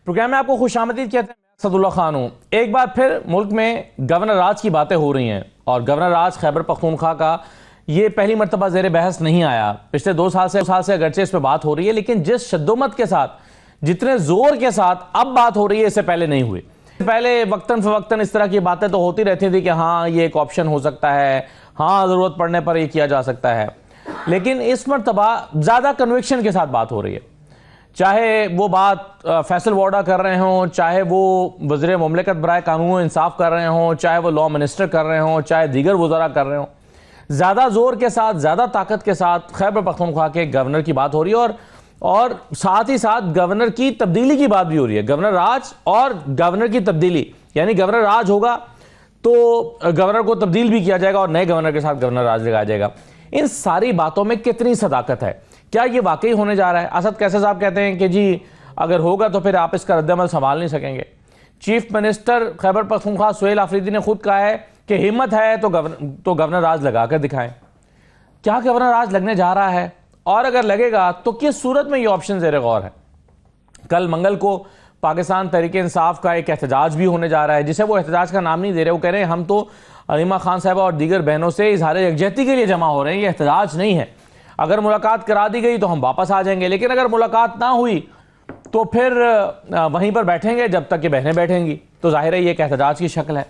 Programme में आपको खुशामदीद कहते हैं। मैं सदुल्ला खान हूँ। एक बार फिर मुल्क में गवर्नर राज की बातें हो रही हैं और गवर्नर राज खैबर पख्तूनख्वा का ये पहली मरतबा ज़ेर बहस नहीं आया। पिछले 2 साल से अगरचे इस पर बात हो रही है, लेकिन जिस शद्दोमत के साथ, जितने जोर के साथ अब बात हो रही है, इससे पहले नहीं हुई। पहले वक्तन फवक्तन इस तरह की बातें तो होती रहती थी कि हाँ ये एक ऑप्शन हो सकता है, हाँ ज़रूरत पड़ने पर ये किया जा सकता है, लेकिन इस मरतबा ज़्यादा कन्विक्शन के साथ बात हो रही है। चाहे वो बात फैसल वाडा कर रहे हों, चाहे वो वज़ीर मुमलिकत बराए कानून इंसाफ कर रहे हों, चाहे वो लॉ मिनिस्टर कर रहे हों, चाहे दीगर वज़रा कर रहे हों, ज़्यादा ज़ोर के साथ, ज़्यादा ताकत के साथ खैबर पख्तूनख्वा के गवर्नर की बात हो रही है और साथ ही साथ गवर्नर की तब्दीली की बात भी हो रही है। गवर्नर राज और गवर्नर की तब्दीली, यानी गवर्नर राज होगा तो गवर्नर को तब्दील भी किया जाएगा और नए गवर्नर के साथ गवर्नर राज लगाया जाएगा। इन सारी बातों में कितनी सदाकत है? क्या ये वाकई होने जा रहा है? असद कैसर साहब कहते हैं कि जी अगर होगा तो फिर आप इसका रद्द-ए-अमल संभाल नहीं सकेंगे। चीफ मिनिस्टर खैबर पख्तूनख्वा सुहेल आफरीदी ने खुद कहा है कि हिम्मत है तो गवर्नर राज लगा कर दिखाएं। क्या गवर्नर राज लगने जा रहा है? और अगर लगेगा तो किस सूरत में ये ऑप्शन ज़ेर गौर है? कल मंगल को पाकिस्तान तहरीक इंसाफ का एक एहतजाज भी होने जा रहा है, जिसे वो एहतजाज का नाम नहीं दे रहे। वो कह रहे हैं हम तो अलीमा खान साहबा और दीगर बहनों से इजहार यकजहती के लिए जमा हो रहे हैं, ये एहतजाज नहीं है। अगर मुलाकात करा दी गई तो हम वापस आ जाएंगे, लेकिन अगर मुलाकात ना हुई तो फिर वहीं पर बैठेंगे जब तक कि बहनें बैठेंगी। तो जाहिर है ये एक एहतजाज की शक्ल है।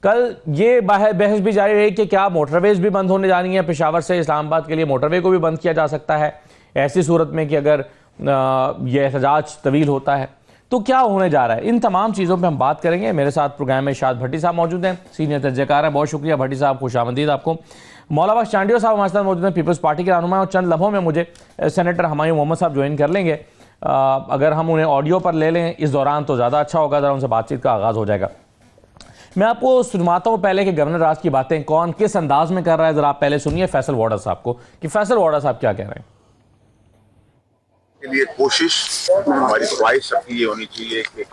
कल ये बहस भी जारी रही कि क्या मोटरवेज भी बंद होने जा रही हैं। पेशावर से इस्लामाबाद के लिए मोटरवे को भी बंद किया जा सकता है ऐसी सूरत में कि अगर ये एहतजाज तवील होता है तो क्या होने जा रहा है। इन तमाम चीज़ों पे हम बात करेंगे। मेरे साथ प्रोग्राम में शाद भट्टी साहब मौजूद हैं, सीनियर तजज़ियाकार हैं। बहुत शुक्रिया भट्टी साहब, खुशामदीद आपको। मौला बख्श चांडियो साहब हमारे साथ मौजूद हैं, पीपल्स पार्टी के रहनुमा, और चंद लम्हों में मुझे सेनेटर हुमायूं मोहम्मद साहब ज्वाइन कर लेंगे। अगर हम उन्हें ऑडियो पर ले लें इस दौरान तो ज़्यादा अच्छा होगा, ज़रा उनसे बातचीत का आगाज़ हो जाएगा। मैं आपको सुनवाता हूँ पहले कि गवर्नर राज की बातें कौन किस अंदाज में कर रहा है। ज़रा आप पहले सुनिए फैसल वाडा साहब को कि फैसल वाडा साहब क्या कह रहे हैं। के लिए कोशिश, हमारी ख्वाहिश सबकी ये होनी चाहिए कि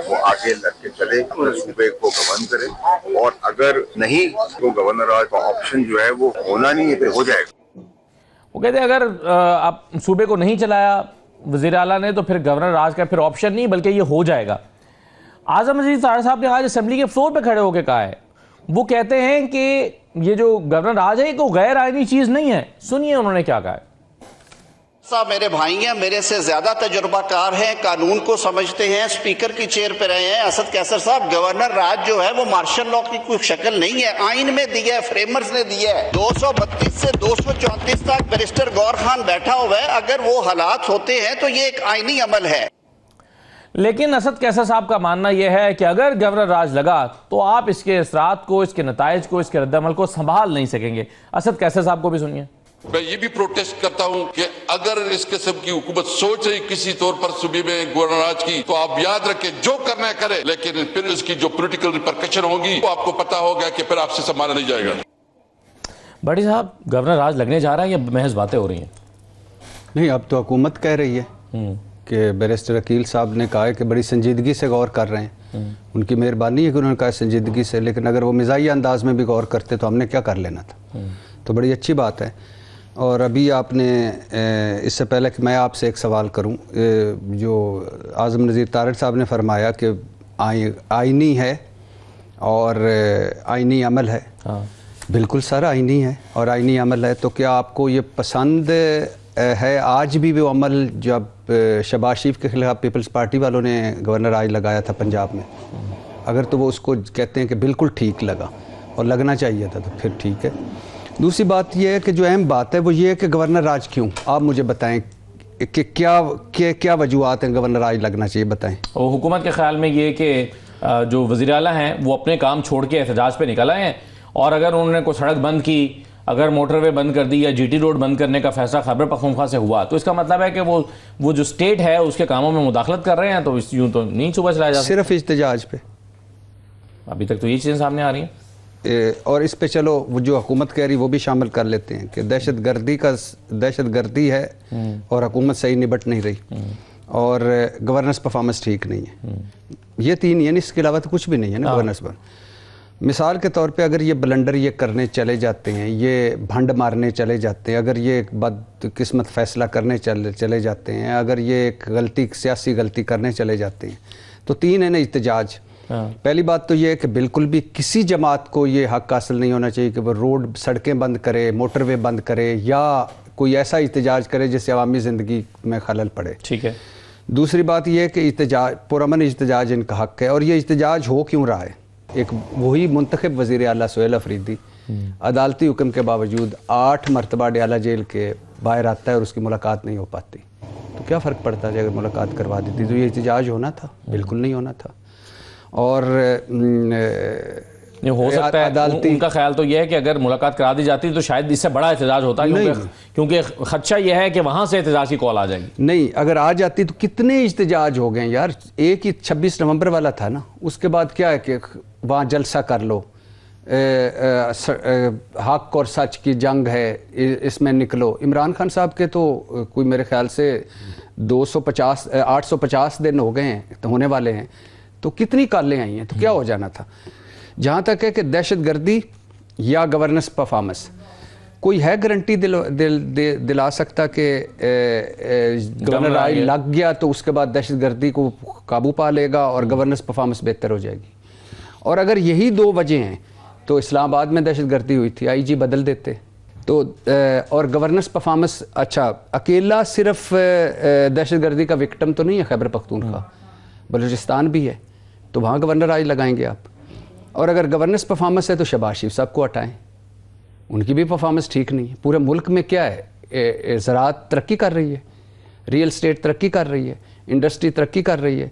वो आगे लड़के चले, अपने सूबे को गवर्न करे, और अगर नहीं तो गवर्नर राज का ऑप्शन जो है वो होना नहीं है, फिर हो जाएगा। वो कहते हैं अगर आप सूबे को नहीं चलाया वज़ीर आला ने तो फिर गवर्नर राज का फिर ऑप्शन नहीं बल्कि ये हो जाएगा। आज़म अजीज तारड़ साहब ने आज असेंबली के फ्लोर पे खड़े होकर कहा है, वो कहते हैं कि ये जो गवर्नर राज है कोई गैर आईनी चीज नहीं है। सुनिए उन्होंने क्या कहा है। साहब मेरे भाई हैं, मेरे से ज्यादा तजुर्बाकार हैं, कानून को समझते हैं, स्पीकर की चेयर पे रहे हैं। असद कैसर साहब, गवर्नर राज जो है वो मार्शल लॉ की कोई शक्ल नहीं है, आइन में दिया है, फ्रेमर्स ने दिया है। 232 से 234 तक बैरिस्टर गौर खान बैठा हुआ है। अगर वो हालात होते हैं तो ये एक आईनी अमल है। लेकिन असद कैसर साहब का मानना यह है कि अगर गवर्नर राज लगा तो आप इसके असरात को, इसके नताइज को, इसके रद्द-ए-अमल को संभाल नहीं सकेंगे। असद कैसर साहब को भी सुनिए। मैं ये भी प्रोटेस्ट करता हूं कि अगर इस किस्म की हुकूमत सोच रही किसी तौर पर सूबे में गवर्नर राज की, तो आप याद रखें जो करना है करे, लेकिन फिर उसकी जो पॉलिटिकल रिपरकशन होगी वो आपको पता होगा कि फिर आपसे संभाला नहीं जाएगा। बड़ी साहब, गवर्नर राज लगने जा रहा है या महज बातें हो रही हैं? नहीं, अब तो हुकूमत कह रही है कि बैरिस्टर अकील साहब ने कहा है कि बड़ी संजीदगी से गौर कर रहे हैं। उनकी मेहरबानी है कि उन्होंने कहा संजीदगी से, लेकिन अगर वो मिजाजी अंदाज में भी गौर करते तो हमने क्या कर लेना था। तो बड़ी अच्छी बात है। और अभी आपने इससे पहले कि मैं आपसे एक सवाल करूं, जो आज़म नज़ीर तारड़ साहब ने फरमाया कि आईनी है और आईनी अमल है। हाँ। बिल्कुल सर, आईनी है और आईनी अमल है। तो क्या आपको ये पसंद है आज भी वो अमल जब शहबाज शरीफ के खिलाफ पीपल्स पार्टी वालों ने गवर्नर राज लगाया था पंजाब में, अगर तो वो उसको कहते हैं कि बिल्कुल ठीक लगा और लगना चाहिए था तो फिर ठीक है। दूसरी बात यह है कि जो अहम बात है वो ये है कि गवर्नर राज क्यों, आप मुझे बताएं कि क्या वजूहत हैं गवर्नर राज लगना चाहिए, बताएं। और हुकूमत के ख्याल में ये कि जो वज़ीर आला हैं वो अपने काम छोड़ के एहतजाज पे निकल आए हैं, और अगर उन्होंने कोई सड़क बंद की, अगर मोटरवे बंद कर दी या जीटी रोड बंद करने का फैसला खैबर पख्तूनख्वा से हुआ, तो इसका मतलब है कि वो जो स्टेट है उसके कामों में मुदाखलत कर रहे हैं। तो यूँ तो नहीं सुबह चलाया जा सिर्फ एहतजाज पे, अभी तक तो ये चीज़ें सामने आ रही हैं। और इस पे चलो वो जो हुकूमत कह रही वो भी शामिल कर लेते हैं कि दहशतगर्दी है और हुकूमत सही निपट नहीं रही और गवर्नेंस परफॉर्मेंस ठीक नहीं है। ये तीन, यानी इसके अलावा तो कुछ भी नहीं है ना गवर्नेंस पर। मिसाल के तौर पे अगर ये ब्लंडर ये करने चले जाते हैं, ये भंड मारने चले जाते हैं, अगर ये एक बदकिस्मत फ़ैसला करने चले जाते हैं, अगर ये एक गलती सियासी गलती करने चले जाते हैं, तो 3 है ना इhtजाज। पहली बात तो ये है कि बिल्कुल भी किसी जमात को ये हक हासिल नहीं होना चाहिए कि वो रोड सड़कें बंद करे, मोटरवे बंद करे या कोई ऐसा इhtजाज करे जिससे अवामी ज़िंदगी में खलल पड़े। ठीक है। दूसरी बात यह है कि इhtजाज, पुरअमन इhtजाज इनका हक है। और ये इhtजाज हो क्यों रहा है? एक वही मुंतखब वज़ीर आला सुहेल अफरीदी अदालती हुक्म के बावजूद 8 मरतबा डयाला जेल के बाहर आता है और उसकी मुलाकात नहीं हो पाती। तो क्या फ़र्क पड़ता है अगर मुलाकात करवा देती? तो ये इhtजाज होना था? बिल्कुल नहीं होना था। और ये हो सकता है उनका ख्याल तो यह है कि अगर मुलाकात करा दी जाती तो शायद इससे बड़ा एहतजाज होता, क्योंकि खदशा यह है कि वहाँ से एहतजाज की कॉल आ जाएगी। नहीं, अगर आ जाती तो कितने इhtजाज हो गए यार। एक ही 26 नवंबर वाला था ना, उसके बाद क्या है कि वहाँ जलसा कर लो, हक और सच की जंग है, इसमें निकलो। इमरान खान साहब के तो कोई मेरे ख्याल से 850 दिन हो गए हैं, तो होने वाले हैं, तो कितनी कालें आई हैं, तो क्या हो जाना था। जहाँ तक है कि दहशतगर्दी या गवर्नेंस परफॉर्मेंस, कोई है गारंटी दिला सकता कि गवर्नर राय लग गया तो उसके बाद दहशतगर्दी को काबू पा लेगा और गवर्नेंस परफॉर्मेंस बेहतर हो जाएगी? और अगर यही 2 वजह हैं तो इस्लामाबाद में दहशतगर्दी हुई थी, IG बदल देते तो। और गवर्नेंस परफॉर्मेंस, अच्छा अकेला सिर्फ दहशतगर्दी का विक्टिम तो नहीं है खैबर पख्तूनख्वा, बलूचिस्तान भी है, तो वहाँ गवर्नर राय लगाएंगे आप। और अगर गवर्नेंस परफॉर्मेंस है तो शहबाज शरीफ साहब को हटाएं, उनकी भी परफॉर्मेंस ठीक नहीं है। पूरे मुल्क में क्या है, ज़राअत तरक्की कर रही है, रियल स्टेट तरक्की कर रही है, इंडस्ट्री तरक्की कर रही है।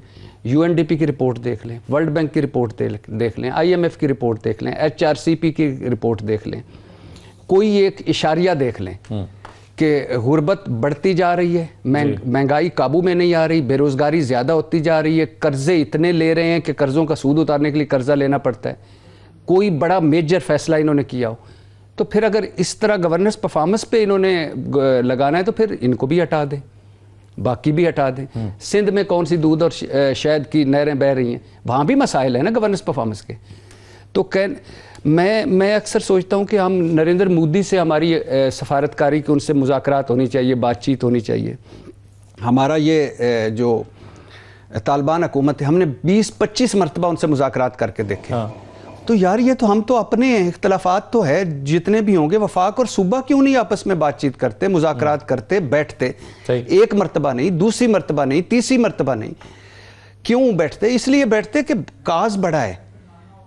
UNDP की रिपोर्ट देख लें, वर्ल्ड बैंक की रिपोर्ट देख लें, IMF की रिपोर्ट देख लें, HRCP की रिपोर्ट देख लें, कोई एक इशारिया देख लें कि गुर्बत बढ़ती जा रही है, महंगाई काबू में नहीं आ रही, बेरोज़गारी ज़्यादा होती जा रही है, कर्ज़े इतने ले रहे हैं कि कर्ज़ों का सूद उतारने के लिए कर्ज़ा लेना पड़ता है। कोई बड़ा मेजर फैसला इन्होंने किया हो तो फिर अगर इस तरह गवर्नेंस परफॉर्मेंस पे इन्होंने लगाना है तो फिर इनको भी हटा दें, बाकी भी हटा दें। सिंध में कौन सी दूध और शहद की नहरें बह रही हैं, वहाँ भी मसाइल है ना गवर्नेंस परफॉर्मेंस के। तो मैं अक्सर सोचता हूँ कि हम नरेंद्र मोदी से हमारी सफारतकारी की उनसे मुज़ाकरात होनी चाहिए, बातचीत होनी चाहिए। हमारा ये जो तालिबान हुकूमत है, हमने 20-25 मरतबा उनसे मुज़ाकरात करके देखे। तो यार ये तो हम तो अपने इख्तलाफात तो है जितने भी होंगे, वफाक और सूबा क्यों नहीं आपस में बातचीत करते, मुज़ाकरात करते, बैठते? एक मरतबा नहीं, दूसरी मरतबा नहीं, तीसरी मरतबा नहीं, क्यों बैठते? इसलिए बैठते कि काज बड़ा है,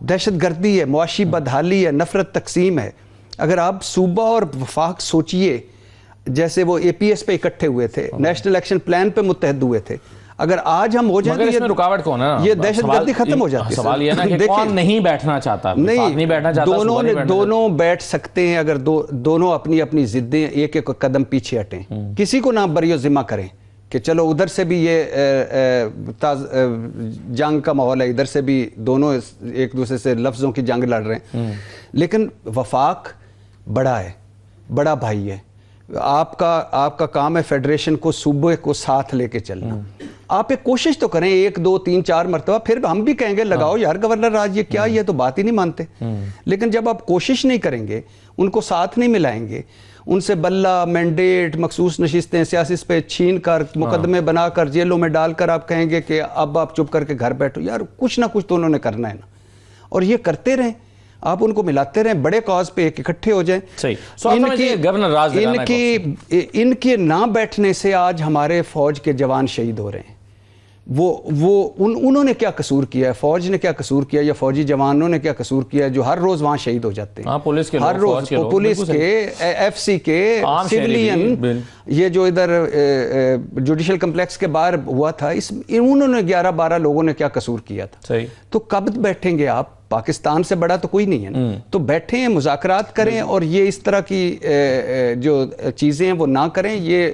दहशतगर्दी है, मुआशी बदहाली है, नफरत तकसीम है। अगर आप सूबा और वफाक सोचिए, जैसे वो APS पे इकट्ठे हुए थे, नेशनल एक्शन प्लान पे मुत्तहद हुए थे, अगर आज हम हो जाए तो ये रुकावट कौन है? ये दहशतगर्दी खत्म हो जाती है। सवाल ये ना कि कौन नहीं बैठना चाहता? नहीं बैठना चाहता, दोनों बैठ सकते हैं अगर दोनों अपनी अपनी जिद्दें एक एक कदम पीछे हटें, किसी को ना बरियो जिम्मा करें कि चलो उधर से भी ये जंग का माहौल है, इधर से भी दोनों एक दूसरे से लफ्ज़ों की जंग लड़ रहे हैं। लेकिन वफाक बड़ा है, बड़ा भाई है। आपका काम है फेडरेशन को, सूबे को साथ लेके चलना। आप एक कोशिश तो करें, 1, 2, 3, 4 मरतबा, फिर हम भी कहेंगे लगाओ यार गवर्नर राज, ये क्या, ये तो बात ही नहीं मानते। लेकिन जब आप कोशिश नहीं करेंगे, उनको साथ नहीं मिलाएंगे, उनसे बल्ला, मैंडेट, मखसूस नशिस्तें सियासी पे छीन कर, मुकदमे बनाकर, जेलों में डालकर आप कहेंगे कि अब आप चुप करके घर बैठो, यार कुछ ना कुछ तो उन्होंने करना है ना। और ये करते रहें, आप उनको मिलाते रहें, बड़े कॉज पे एक इकट्ठे हो जाएं। इनके ना बैठने से आज हमारे फौज के जवान शहीद हो रहे हैं। उन्होंने क्या कसूर किया है, फौज ने क्या कसूर किया या फौजी जवानों ने क्या कसूर किया है जो हर रोज वहां शहीद हो जाते हैं? पुलिस के हर रोज पुलिस के, FC के, सिविलियन, ये जो इधर जुडिशल कम्प्लेक्स के बाहर हुआ था, उन्होंने 11-12 लोगों ने क्या कसूर किया था? सही। तो कब बैठेंगे आप? पाकिस्तान से बड़ा तो कोई नहीं है ना। तो बैठें, मुज़ाकरात करें और ये इस तरह की जो चीजें हैं वो ना करें, ये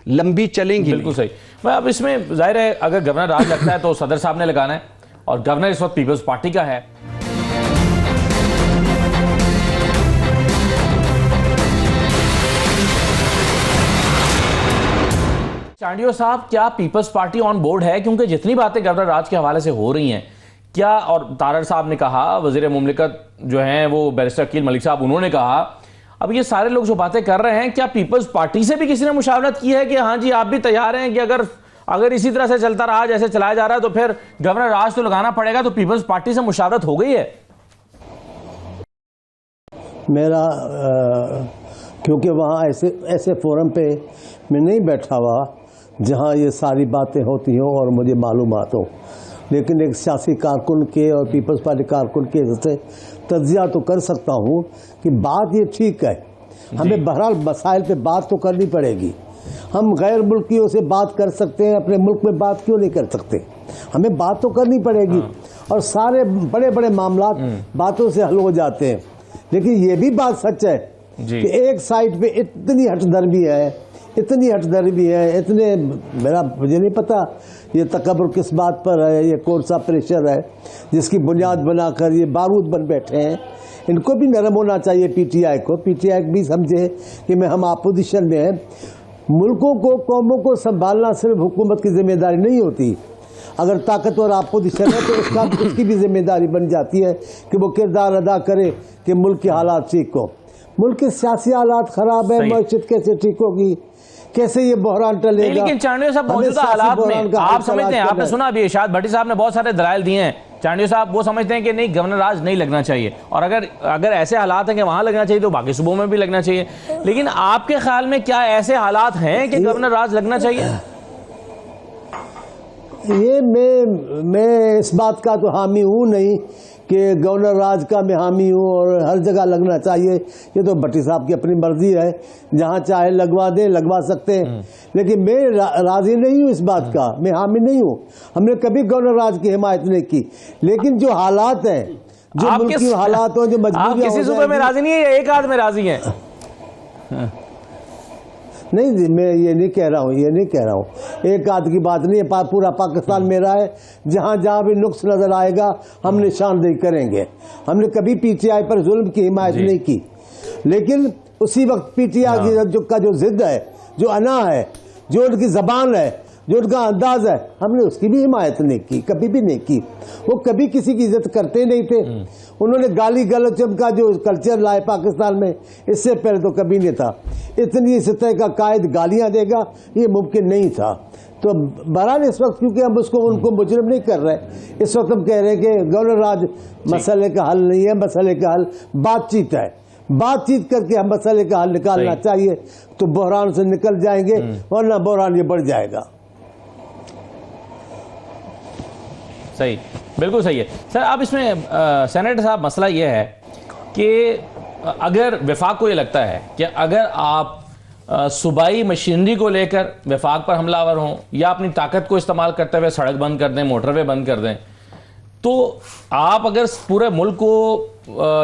लंबी चलेंगी। बिल्कुल सही। मैं अब इसमें जाहिर है अगर गवर्नर राज लगता है तो सदर साहब ने लगाना है, और गवर्नर इस वक्त पीपल्स पार्टी का है। चांडियो साहब, क्या पीपल्स पार्टी ऑन बोर्ड है? क्योंकि जितनी बातें गवर्नर राज के हवाले से हो रही हैं, क्या, और तारड़ साहब ने कहा, वज़ीर मुमलिकत जो हैं वो बैरिस्टर अकील मलिक साहब, उन्होंने कहा, अब ये सारे लोग जो बातें कर रहे हैं, क्या पीपल्स पार्टी से भी किसी ने मुशावरत की है कि हाँ जी आप भी तैयार हैं कि अगर इसी तरह से चलता रहा जैसे चलाया जा रहा है तो फिर गवर्नर राज तो लगाना पड़ेगा? तो पीपल्स पार्टी से मुशावरत हो गई है? मेरा क्योंकि वहाँ ऐसे फोरम पे मैं नहीं बैठा हुआ जहाँ ये सारी बातें होती हों और मुझे मालूमात हो, लेकिन एक सियासी कारकुन के और पीपल्स पार्टी कारकुन के से तज्जिया तो कर सकता हूँ कि बात ये ठीक है। हमें बहरहाल मसाइल पे बात तो करनी पड़ेगी। हम गैर मुल्कियों से बात कर सकते हैं, अपने मुल्क में बात क्यों नहीं कर सकते? हमें बात तो करनी पड़ेगी। और सारे बड़े बड़े मामला बातों से हल हो जाते हैं। लेकिन ये भी बात सच है कि एक साइड पे इतनी हठधर्मी है, इतने मुझे नहीं पता ये तकब्बुर किस बात पर है, ये कौन सा प्रेशर है जिसकी बुनियाद बनाकर ये बारूद बन बैठे हैं। इनको भी नरम होना चाहिए पीटीआई को। पीटीआई भी समझे कि हम अपोजिशन में हैं। मुल्कों को, कौमों को संभालना सिर्फ हुकूमत की जिम्मेदारी नहीं होती। अगर ताकतवर अपोजिशन है तो उसकी भी जिम्मेदारी बन जाती है कि वो किरदार अदा करे कि मुल्क के हालात ठीक हो। मुल्क के सियासी हालात खराब है, मस्जिद कैसे ठीक होगी, कैसे ये बहरान टलेगा? लेकिन चांडियो साहब, मौजूदा हालात में आप समझते हैं, आपने सुना अभी इरशाद भट्टी साहब ने बहुत सारे दलाइल दिए हैं, चांडियो साहब वो समझते हैं कि नहीं गवर्नर राज नहीं लगना चाहिए, और अगर ऐसे हालात हैं कि वहां लगना चाहिए तो बाकी सूबों में भी लगना चाहिए। लेकिन आपके ख्याल में क्या ऐसे हालात हैं कि गवर्नर राज लगना चाहिए? ये मैं इस बात का तो हामी हूँ नहीं कि गवर्नर राज का मैं हामी हूँ और हर जगह लगना चाहिए। ये तो भट्टी साहब की अपनी मर्जी है, जहाँ चाहे लगवा दें, लगवा सकते हैं। लेकिन मैं राजी नहीं हूँ इस बात का, मैं हामी नहीं हूँ। हमने कभी गवर्नर राज की हिमायत नहीं की। लेकिन जो हालात हैं, जो मुल्क की हालात हो, जो मजबूरियां, आप किसी सूबे में राजी नहीं है या एक आध में राजी हैं? नहीं, मैं ये नहीं कह रहा हूँ, एक आध की बात नहीं है। पूरा पाकिस्तान मेरा है। जहाँ जहाँ भी नुक्स नजर आएगा हम निशानदेही करेंगे। हमने कभी पीटीआई पर जुल्म की हिमायत नहीं की। लेकिन उसी वक्त पीटीआई का जो जिद है, जो अना है, जो उनकी जबान है, जो उनका अंदाज है, हमने उसकी भी हिमायत नहीं की, कभी भी नहीं की। वो कभी किसी की इज्जत करते नहीं थे। उन्होंने गाली गलौच का जो कल्चर लाए पाकिस्तान में, इससे पहले तो कभी नहीं था। इतनी सतह का कायद गालियां देगा, ये मुमकिन नहीं था। तो बहरहाल इस वक्त क्योंकि हम उनको मुजरिम नहीं कर रहे, इस वक्त हम कह रहे हैं कि गवर्नर राज मसले का हल नहीं है। मसले का हल बातचीत है। बातचीत करके हम मसले का हल निकालना चाहिए, तो बहरान से निकल जाएंगे, वरना बहरान ये बढ़ जाएगा। सही, बिल्कुल सही है सर। अब इसमें सेनेटर साहब मसला ये है कि अगर वफाक को ये लगता है कि अगर आप सूबाई मशीनरी को लेकर वफाक पर हमलावर हों या अपनी ताकत को इस्तेमाल करते हुए सड़क बंद कर दें, मोटरवे बंद कर दें, तो आप अगर पूरे मुल्क को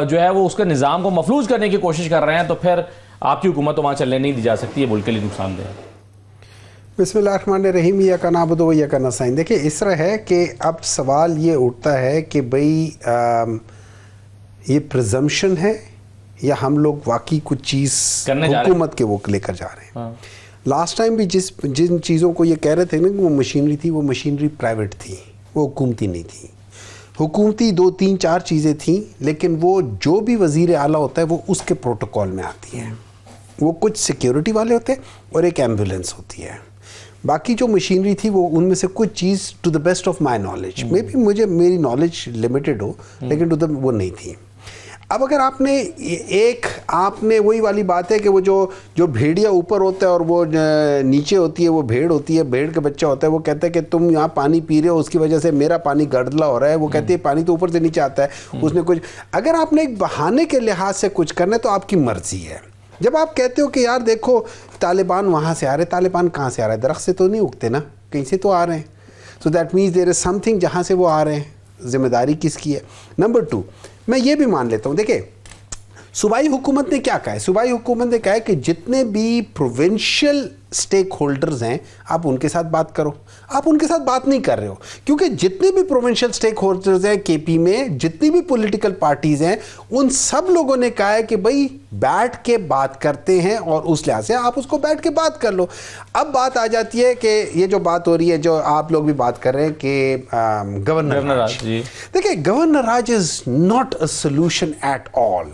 जो है वो उसके निज़ाम को मफलूज करने की कोशिश कर रहे हैं तो फिर आपकी हुकूमत तो वहाँ चलने नहीं दी जा सकती है, मुल्क के लिए नुकसानदेह है। बिस्मिल्लाहिर्रहमानिर्रहीम, या का नाबुदु व या का नस्ताईन। देखिए इस तरह है कि अब सवाल ये उठता है कि भाई ये प्रिजम्पशन है या हम लोग वाकई कुछ चीज़ हुकूमत के वो लेकर जा रहे हैं। लास्ट टाइम भी जिन चीज़ों को ये कह रहे थे ना कि वो मशीनरी थी, वो मशीनरी प्राइवेट थी, वो हुकूमती नहीं थी। हुकूमती 2, 3, 4 चीज़ें थी, लेकिन वो जो भी वज़ीर आला होता है वो उसके प्रोटोकॉल में आती है। वो कुछ सिक्योरिटी वाले होते हैं और एक एम्बुलेंस होती है। बाकी जो मशीनरी थी वो उनमें से कुछ चीज़ to the best of my knowledge, may be मेरी नॉलेज लिमिटेड हो, लेकिन वो नहीं थी। अब अगर आपने वही वाली बात है कि वो जो भेड़िया ऊपर होता है और वो नीचे होती है, वो भेड़ होती है, भेड़ का बच्चा होता है, वो कहता है कि तुम यहाँ पानी पी रहे हो, उसकी वजह से मेरा पानी गड़दला हो रहा है। वो कहती है पानी तो ऊपर से नीचे आता है। उसने कुछ, अगर आपने एक बहाने के लिहाज से कुछ करना है तो आपकी मर्जी है। जब आप कहते हो कि यार देखो तालिबान वहाँ से आ रहे, तालिबान कहाँ से आ रहा है? दरख्त से तो नहीं उगते ना, कहीं से तो आ रहे हैं। So that means there is something जहाँ से वो आ रहे हैं। जिम्मेदारी किसकी है? नंबर 2, मैं ये भी मान लेता हूँ, देखिए सूबाई हुकूमत ने क्या कहा है? सूबाई हुकूमत ने कहा है कि जितने भी प्रोविंशियल स्टेक होल्डर्स हैं आप उनके साथ बात करो। आप उनके साथ बात नहीं कर रहे हो, क्योंकि जितने भी प्रोविंशियल स्टेक होल्डर्स हैं केपी में, जितनी भी पॉलिटिकल पार्टीज हैं, उन सब लोगों ने कहा है कि भाई बैठ के बात करते हैं और उस लिहाज से आप उसको बैठ के बात कर लो। अब बात आ जाती है कि ये जो बात हो रही है, जो आप लोग भी बात कर रहे हैं कि गवर्नर राज, देखिए governor Raj is not a solution at all.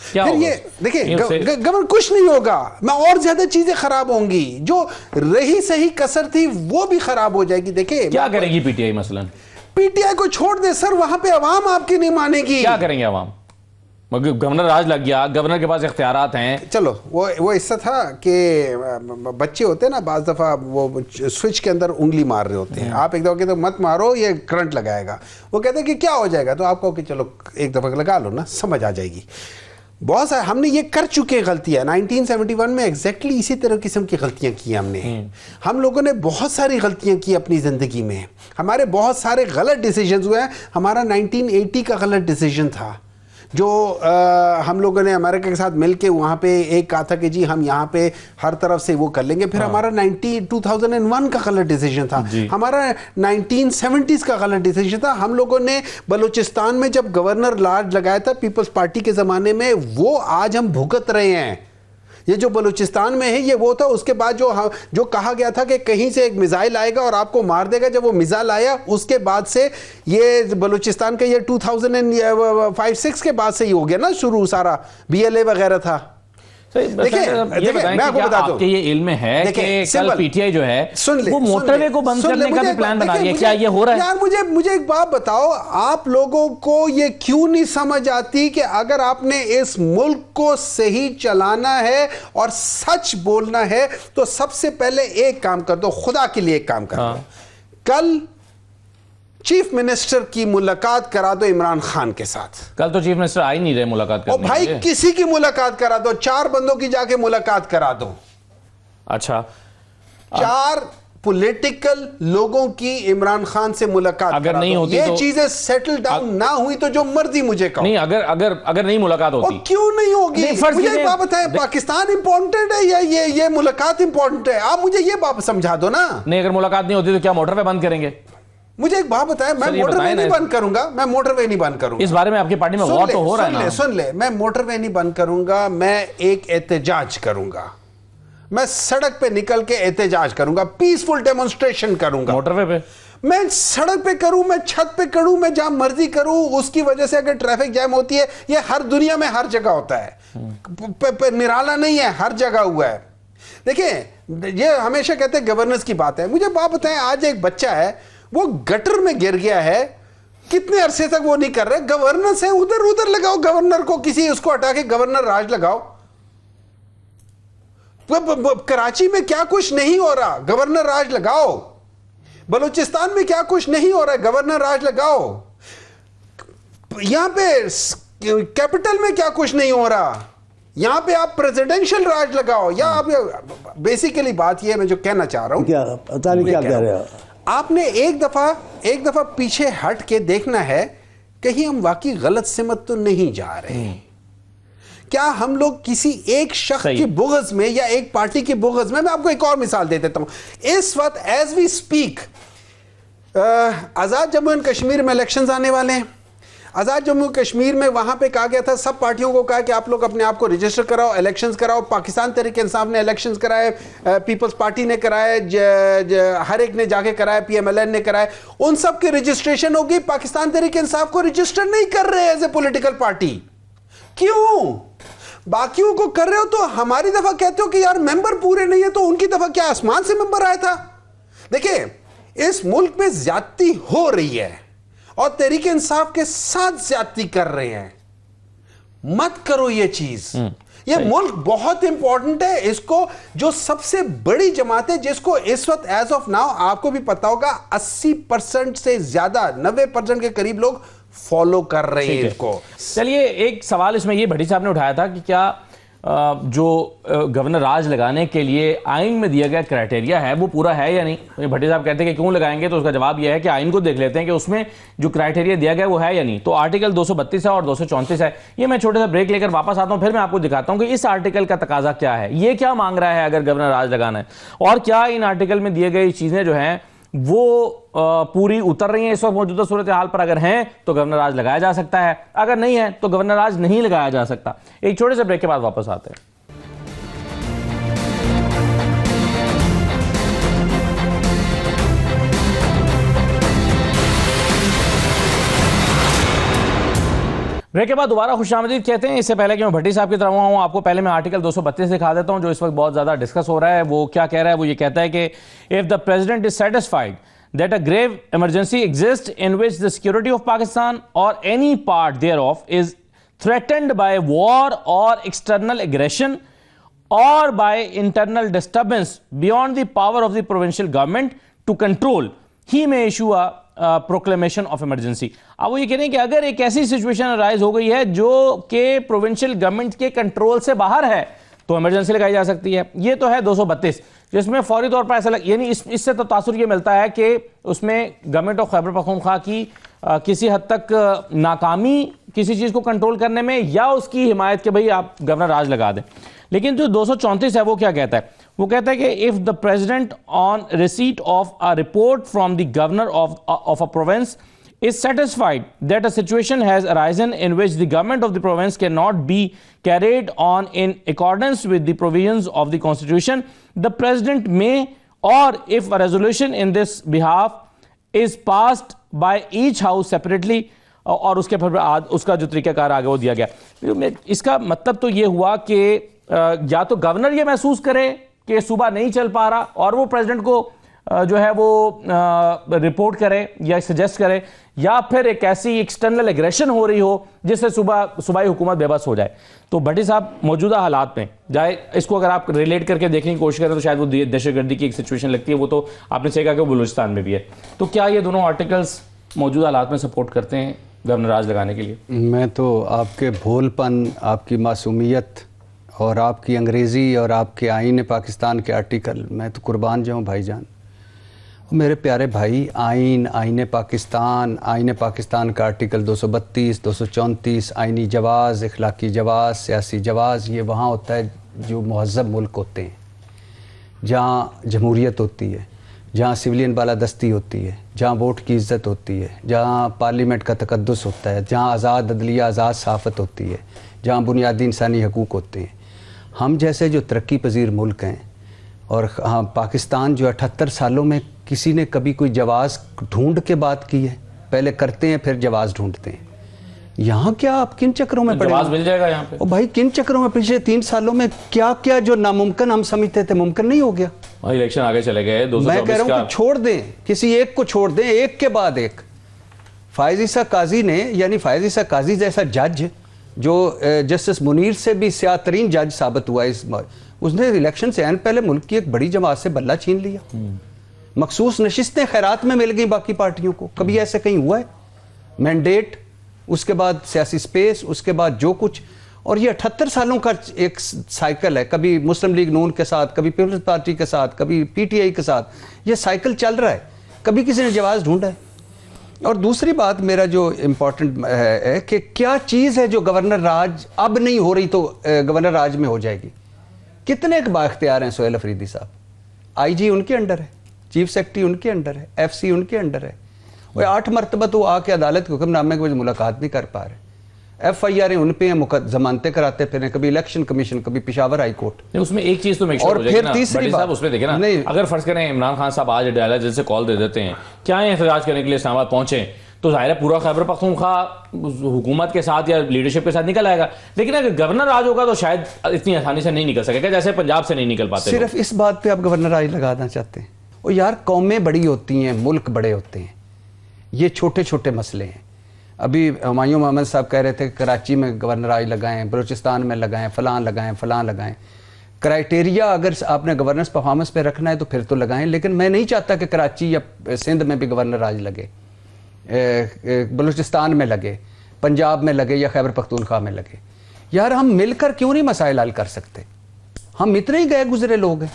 फिर ये देखिए गवर्नर कुछ नहीं होगा, मैं और ज्यादा चीजें खराब होंगी, जो रही सही कसर थी वो भी खराब हो जाएगी। देखिए क्या करेगी पीटीआई मसलन? पीटीआई को छोड़ दे सर, वहां पे अवाम आपकी नहीं मानेगी। क्या करेंगे अवाम? गवर्नर राज लग गया, गवर्नर के पास इख्तियारात हैं। चलो वो ऐसा था कि बच्चे होते हैं ना, बाज दफा वो स्विच के अंदर उंगली मार रहे होते हैं, आप एक दफा कहते मत मारो ये करंट लगाएगा, वो कहते हैं कि क्या हो जाएगा, तो आप कहो कि चलो एक दफा लगा लो ना, समझ आ जाएगी। बहुत सारे हमने ये कर चुके हैं गलतियां, 1971 में एग्जैक्टली इसी तरह किस्म की गलतियां की हमने। हम लोगों ने बहुत सारी गलतियां की अपनी ज़िंदगी में, हमारे बहुत सारे गलत डिसीजंस हुए हैं। हमारा 1980 का गलत डिसीजन था, जो हम लोगों ने अमेरिका के साथ मिलके वहाँ पे एक कहा था कि जी हम यहाँ पे हर तरफ से वो कर लेंगे। फिर हमारा 2001 का गलत डिसीजन था, हमारा 1970s का गलत डिसीजन था। हम लोगों ने बलूचिस्तान में जब गवर्नर राज लगाया था पीपल्स पार्टी के ज़माने में, वो आज हम भुगत रहे हैं। ये जो बलूचिस्तान में है ये वो था, उसके बाद जो कहा गया था कि कहीं से एक मिसाइल आएगा और आपको मार देगा, जब वो मिसाइल आया उसके बाद से ये बलूचिस्तान का ये 2005-6 के बाद से ही हो गया ना शुरू, सारा BLA वगैरह था। देखिए मैं आपको बताता हूं, ये इल्म है कि कल पीटीआई जो है वो मोटरवे को बंद करने का भी प्लान बना रही है। क्या ये हो रहा है? यार मुझे एक बात बताओ, आप लोगों को ये क्यों नहीं समझ आती कि अगर आपने इस मुल्क को सही चलाना है और सच बोलना है तो सबसे पहले एक काम कर दो, खुदा के लिए एक काम कर दो, कल चीफ मिनिस्टर की मुलाकात करा दो इमरान खान के साथ। कल तो चीफ मिनिस्टर आ ही नहीं रहे मुलाकात करने। भाई किसी की मुलाकात करा दो, 4 बंदों की जाके मुलाकात करा दो। अच्छा 4 पॉलिटिकल लोगों की इमरान खान से मुलाकात अगर नहीं होती ये तो चीजें सेटल डाउन ना हुई तो जो मर्जी मुझे कहो। नहीं, अगर नहीं मुलाकात होती, क्यों नहीं होगी? मुझे एक बात बताएं, पाकिस्तान इंपॉर्टेंट है या ये मुलाकात इंपॉर्टेंट है? आप मुझे ये बात समझा दो ना। नहीं, अगर मुलाकात नहीं होती तो क्या मोटरवे बंद करेंगे? मुझे एक बात बताएं, मैं मोटरवे नहीं बंद करूंगा, मैं मोटरवे नहीं बंद करूंगा। इस बारे में आपकी पार्टी में गौर तो हो रहा है ना? सुन ले, मैं मोटरवे नहीं बंद करूंगा, मैं एक एहतजाज करूंगा, मैं सड़क पे निकल के एहतजाज करूंगा, पीसफुल डेमोन्स्ट्रेशन करूंगा। मोटरवे पे मैं सड़क पे करूं, मैं छत पे करूं, मैं जहां मर्जी करूं, उसकी वजह से अगर ट्रैफिक जैम होती है, ये हर दुनिया में हर जगह होता है, निराला नहीं है, हर जगह हुआ है। देखिए ये हमेशा कहते हैं गवर्नेंस की बात है, मुझे बात बताएं, आज एक बच्चा है वो गटर में गिर गया है, कितने अरसे तक वो नहीं कर रहे, गवर्नेंस है, उधर लगाओ गवर्नर को, किसी उसको हटा के गवर्नर राज लगाओ। कराची में क्या कुछ नहीं हो रहा, गवर्नर राज लगाओ। बलूचिस्तान में क्या कुछ नहीं हो रहा है, गवर्नर राज लगाओ। यहां पे कैपिटल में क्या कुछ नहीं हो रहा, यहां पे आप प्रेसिडेंशियल राज लगाओ। या आप बेसिकली बात ये मैं जो कहना चाह रहा हूं, क्या पता नहीं क्या कह रहे हो आपने एक दफा पीछे हट के देखना है, कहीं हम वाकई गलत सिमत तो नहीं जा रहे। क्या हम लोग किसी एक शख्स की बुग़्ज़ में या एक पार्टी की बुग़्ज़ में, मैं आपको एक और मिसाल दे देता हूं। इस वक्त as we speak Azad Jammu and Kashmir में इलेक्शंस आने वाले हैं। आज़ाद जम्मू कश्मीर में वहाँ पे कहा गया था, सब पार्टियों को कहा कि आप लोग अपने आप को रजिस्टर कराओ, इलेक्शंस कराओ। पाकिस्तान तहरीक इंसाफ ने इलेक्शंस कराए, पीपल्स पार्टी ने कराए, हर एक ने जाके कराए, PMLN ने कराए, उन सब की रजिस्ट्रेशन होगी। पाकिस्तान तहरीक इंसाफ को रजिस्टर नहीं कर रहे एज ए पोलिटिकल पार्टी। क्यों? बाकियों को कर रहे हो तो हमारी दफा कहते हो कि यार मेंबर पूरे नहीं है, तो उनकी दफा क्या आसमान से मेंबर आया था? देखिए इस मुल्क में ज्यादती हो रही है और तहरीक इंसाफ के साथ ज्यादती कर रहे हैं, मत करो ये चीज। ये मुल्क बहुत इंपॉर्टेंट है, इसको जो सबसे बड़ी जमात है, जिसको इस वक्त एज ऑफ नाउ आपको भी पता होगा 80% से ज्यादा 90% के करीब लोग फॉलो कर रहे हैं इसको। चलिए एक सवाल इसमें ये भट्टी साहब ने उठाया था कि क्या जो गवर्नर राज लगाने के लिए आइन में दिया गया क्राइटेरिया है वो पूरा है या नहीं। भट्टी साहब कहते हैं कि क्यों लगाएंगे, तो उसका जवाब यह है कि आइन को देख लेते हैं कि उसमें जो क्राइटेरिया दिया गया वो है या नहीं। तो आर्टिकल 232 है और 234 है। ये मैं छोटे सा ब्रेक लेकर वापस आता हूं, फिर मैं आपको दिखाता हूं कि इस आर्टिकल का तकाजा क्या है, ये क्या मांग रहा है अगर गवर्नर राज लगाना है, और क्या इन आर्टिकल में दिए गई चीजें जो हैं वो पूरी उतर रही हैं इस वक्त मौजूदा सूरत हाल पर। अगर हैं तो गवर्नर राज लगाया जा सकता है, अगर नहीं है तो गवर्नर राज नहीं लगाया जा सकता। एक छोटे से ब्रेक के बाद वापस आते हैं। ब्रेक के बाद दोबारा खुशामदीद कहते हैं। इससे पहले कि मैं भट्टी साहब की तरफ आऊँ, आपको पहले मैं आर्टिकल 232 दिखा देता हूं जो इस वक्त बहुत ज्यादा डिस्कस हो रहा है। वो क्या कह रहा है, वो ये कहता है कि if the president is satisfied that a grave emergency exists in which the security of Pakistan or any part thereof is threatened by war or external aggression or by internal disturbance beyond the power of the provincial government to control, he may issue a proclamation of emergency। अब वो ये कह रहे हैं कि अगर एक ऐसी सिचुएशन अराइज हो गई है जो कि प्रोविंशियल गवर्नमेंट के कंट्रोल से बाहर है तो इमरजेंसी लगाई जा सकती है। ये तो है 232, जिसमें फौरी तौर पर ऐसा यानी इससे तो तासुर ये मिलता है कि उसमें गवर्नमेंट ऑफ खैबर पख्तूनख्वा की किसी हद तक नाकामी किसी चीज़ को कंट्रोल करने में या उसकी हिमायत के भाई आप गवर्नर राज लगा दें। लेकिन जो 234 है वो क्या कहता है, वो कहता है कि if the president on receipt of a report from the governor of a province is satisfied that a situation has arisen in which the government of the province cannot be carried on in accordance with the provisions of the constitution, the president may, or if a resolution in this behalf is passed by each house separately, और उसके फिर उसका जो तरीकाकार आगे वो दिया गया। इसका मतलब तो ये हुआ कि या तो गवर्नर ये महसूस करे कि सूबा नहीं चल पा रहा और वो प्रेसिडेंट को जो है वो रिपोर्ट करे या सजेस्ट करे, या फिर एक ऐसी एक्सटर्नल एग्रेशन हो रही हो जिससे सूबाई हुकूमत बेबस हो जाए। तो भट्टी साहब मौजूदा हालात में जाए इसको अगर आप रिलेट करके देखने की कोशिश करें तो शायद वो दहशतगर्दी की एक सिचुएशन लगती है, वो तो आपने सही कहा कि वो बलूचिस्तान में भी है। तो क्या ये दोनों आर्टिकल्स मौजूदा हालात में सपोर्ट करते हैं गवर्नर राज लगाने के लिए? मैं तो आपके भोलपन, आपकी मासूमियत और आपकी अंग्रेज़ी और आपके आईन पाकिस्तान के आर्टिकल, मैं तो कुर्बान जाऊँ भाईजान। मेरे प्यारे भाई, आईन पाकिस्तान का आर्टिकल 232, 234, आइनी जवाज़, इखलाकी जवाज़, सियासी जवाज़, ये वहाँ होता है जो महज़ब मुल्क होते हैं, जहाँ जमहूरियत होती है, जहाँ सिविलियन बालादस्ती होती है, जहाँ वोट की इज़्ज़त होती है, जहाँ पार्लियामेंट का तकद्दुस होता है, जहाँ आज़ाद अदलिया, आज़ाद सहाफ़त होती है, जहाँ बुनियादी इंसानी हकूक़ होते हैं। हम जैसे जो तरक्की पजीर मुल्क हैं, और हाँ, पाकिस्तान जो 78 सालों में किसी ने कभी कोई जवाज़ ढूंढ के बात की है? पहले करते हैं फिर जवाज़ ढूंढते हैं। यहाँ क्या आप किन चक्रों में पड़े? जवाज़ मिल जाएगा यहाँ पे। ओ भाई, किन चक्रों में पिछले 3 सालों में क्या क्या जो नामुमकिन हम समझते थे मुमकिन नहीं हो गया। इलेक्शन आगे चले गए। मैं कह रहा हूँ कि छोड़ दें, किसी एक को छोड़ दें, एक के बाद एक। फ़ायज़ ईसा काजी ने, यानी फ़ायज़ ईसा काजी जैसा जज जो जस्टिस मुनीर से भी स्याह तरीन जज साबित हुआ, उसने इलेक्शन से आने पहले मुल्क की एक बड़ी जमात से बल्ला छीन लिया। मखसूस नशिस्तें खैरात में मिल गई बाकी पार्टियों को, कभी ऐसे कहीं हुआ है? मैंडेट, उसके बाद सियासी स्पेस, उसके बाद जो कुछ, और ये 78 सालों का एक साइकिल है। कभी मुस्लिम लीग नून के साथ, कभी पीपल्स पार्टी के साथ, कभी पीटीआई के साथ, ये साइकिल चल रहा है। कभी किसी ने जवाज़ ढूंढा है? और दूसरी बात मेरा जो इम्पोर्टेंट है कि क्या चीज़ है जो गवर्नर राज अब नहीं हो रही तो गवर्नर राज में हो जाएगी? कितने बाख्तियार हैं सोहेल अफरीदी साहब? आईजी उनके अंडर है, चीफ सेक्रेटरी उनके अंडर है, एफसी उनके अंडर है। वो 8 मरतबा तो आके अदालत के हुक्मनामे की वजह मुलाकात नहीं कर पा रहे। FIR उन पे हैं, जमानतें कराते फिर, कभी इलेक्शन कमीशन, कभी पेशावर हाई कोर्ट। उसमें एक चीज तो और फिर तीसरी बात उसमें देखें ना, अगर फर्ज करें इमरान खान साहब आज डायला जैसे कॉल दे देते हैं, क्या एहतजाज करने के लिए इस्लामाबाद पहुंचे, तो जाहिर है पूरा खैबर पख्तूनख्वा हुकूमत के साथ या लीडरशिप के साथ निकल आएगा। लेकिन अगर गवर्नर राज होगा तो शायद इतनी आसानी से नहीं निकल सकेगा जैसे पंजाब से नहीं निकल पाते। सिर्फ इस बात पे आप गवर्नर राज लगाना चाहते हैं? और यार, कौमें बड़ी होती हैं, मुल्क बड़े होते हैं, ये छोटे छोटे मसले हैं। अभी हुमायूं मोहम्मद साहब कह रहे थे कराची में गवर्नर राज लगाएं, बलूचिस्तान में लगाएं, फलां लगाएं। क्राइटेरिया अगर आपने गवर्नेंस परफॉर्मेंस पे रखना है तो फिर तो लगाएं, लेकिन मैं नहीं चाहता कि कराची या सिंध में भी गवर्नर राज लगे, बलूचिस्तान में लगे, पंजाब में लगे या खैबर पख्तूनख्वा में लगे। यार हम मिलकर क्यों नहीं मसाइल हल कर सकते? हम इतने ही गए गुजरे लोग हैं।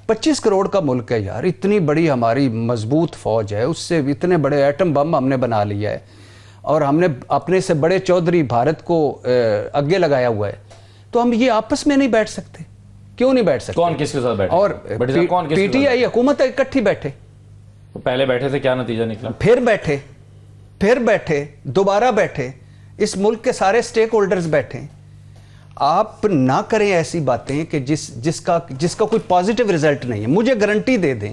25 करोड़ का मुल्क है यार, इतनी बड़ी हमारी मजबूत फौज है, उससे इतने बड़े एटम बम हमने बना लिया है और हमने अपने से बड़े चौधरी भारत को आगे लगाया हुआ है। तो हम ये आपस में नहीं बैठ सकते? क्यों नहीं बैठ सकते? कौन किसके साथ बैठे? और कौन पीटीआई हुकूमत इकट्ठी बैठे, तो पहले बैठे थे, क्या नतीजा निकला? फिर बैठे, दोबारा बैठे, इस मुल्क के सारे स्टेक होल्डर्स बैठे। आप ना करें ऐसी बातें कि जिसका कोई पॉजिटिव रिजल्ट नहीं है। मुझे गारंटी दे दें